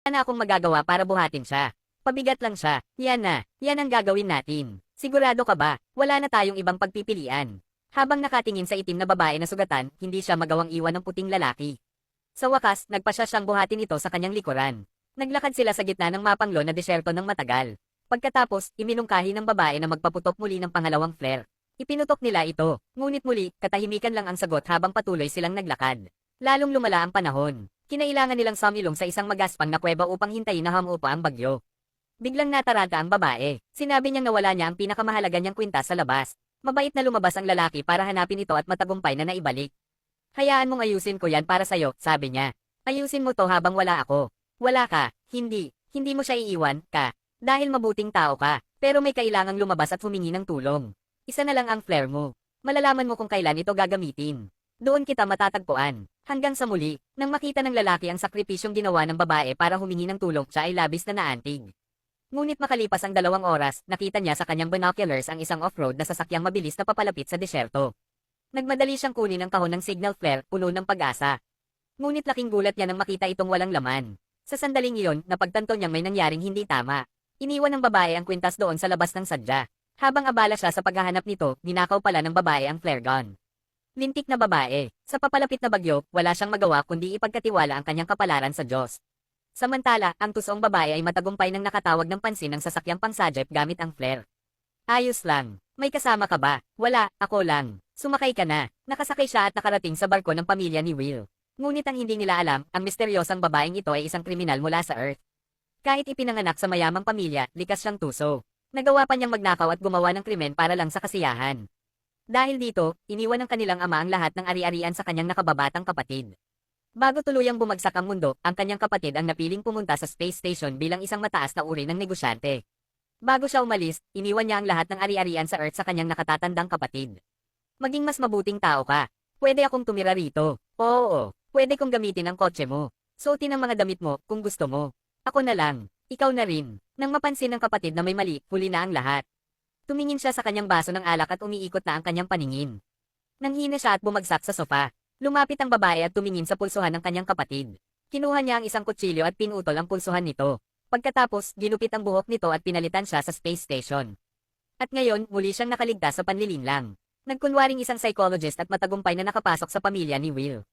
na akong magagawa para buhatin siya. Pabigat lang siya. Yan na. Yan ang gagawin natin. Sigurado ka ba? Wala na tayong ibang pagpipilian. Habang nakatingin sa itim na babae na sugatan, hindi siya magawang iwan ng puting lalaki. Sa wakas, nagpa siya siyang buhatin ito sa kanyang likuran. Naglakad sila sa gitna ng mapanglo na desyerto ng matagal. Pagkatapos, iminungkahi ng babae na magpaputok muli ng pangalawang flare. Ipinutok nila ito. Ngunit muli, katahimikan lang ang sagot habang patuloy silang naglakad. Lalong lumala ang panahon. Kinailangan nilang sumilong sa isang magaspang na kuweba upang hintayin na humupa ang bagyo. Biglang nataranta ang babae. Sinabi niyang nawala niya ang pinakamahalaga niyang kwintas sa labas. Mabait na lumabas ang lalaki para hanapin ito at matagumpay na naibalik. Hayaan mong ayusin ko yan para sa'yo, sabi niya. Ayusin mo to habang wala ako. Wala ka, hindi mo siya iiwan, ka. Dahil mabuting tao ka, pero may kailangang lumabas at humingi ng tulong. Isa na lang ang flare mo. Malalaman mo kung kailan ito gagamitin. Doon kita matatagpuan. Hanggang sa muli, nang makita ng lalaki ang sakripisyong ginawa ng babae para humingi ng tulong, siya ay labis na naantig. Ngunit makalipas ang 2 oras, nakita niya sa kanyang binoculars ang isang off-road na sasakyang mabilis na papalapit sa desyerto. Nagmadali siyang kunin ang kahon ng signal flare, puno ng pag-asa. Ngunit laking gulat niya nang makita itong walang laman. Sa sandaling iyon, napagtanto niyang may nangyaring hindi tama. Iniwan ng babae ang kwintas doon sa labas ng sadya. Habang abala siya sa paghahanap nito, ninakaw pala ng babae ang flare gun. Lintik na babae. Sa papalapit na bagyo, wala siyang magawa kundi ipagkatiwala ang kanyang kapalaran sa Diyos. Samantala, ang tusong babae ay matagumpay nang nakatawag ng pansin ng sasakyang pangsadjep gamit ang flare. Ayos lang. May kasama ka ba? Wala, ako lang. Sumakay ka na. Nakasakay siya at nakarating sa barko ng pamilya ni Will. Ngunit ang hindi nila alam, ang misteryosang babaeng ito ay isang kriminal mula sa Earth. Kahit ipinanganak sa mayamang pamilya, likas siyang tuso. Nagawa pa niyang magnakaw at gumawa ng krimen para lang sa kasiyahan. Dahil dito, iniwan ng kanilang ama ang lahat ng ari-arian sa kanyang nakababatang kapatid. Bago tuluyang bumagsak ang mundo, ang kanyang kapatid ang napiling pumunta sa space station bilang isang mataas na uri ng negosyante. Bago siya umalis, iniwan niya ang lahat ng ari-arian sa Earth sa kanyang nakatatandang kapatid. Maging mas mabuting tao ka. Pwede akong tumira rito. Oo, pwede kong gamitin ang kotse mo. Suotin ang mga damit mo kung gusto mo. Ako na lang. Ikaw na rin. Nang mapansin ng kapatid na may mali, huli na ang lahat. Tumingin siya sa kanyang baso ng alak at umiikot na ang kanyang paningin. Nanghina siya at bumagsak sa sofa. Lumapit ang babae at tumingin sa pulsuhan ng kanyang kapatid. Kinuha niya ang isang kutsilyo at pinutol ang pulsuhan nito. Pagkatapos, ginupit ang buhok nito at pinalitan siya sa space station. At ngayon, muli siyang nakaligtas sa panlilinlang. Nagkunwaring isang psychologist at matagumpay na nakapasok sa pamilya ni Will.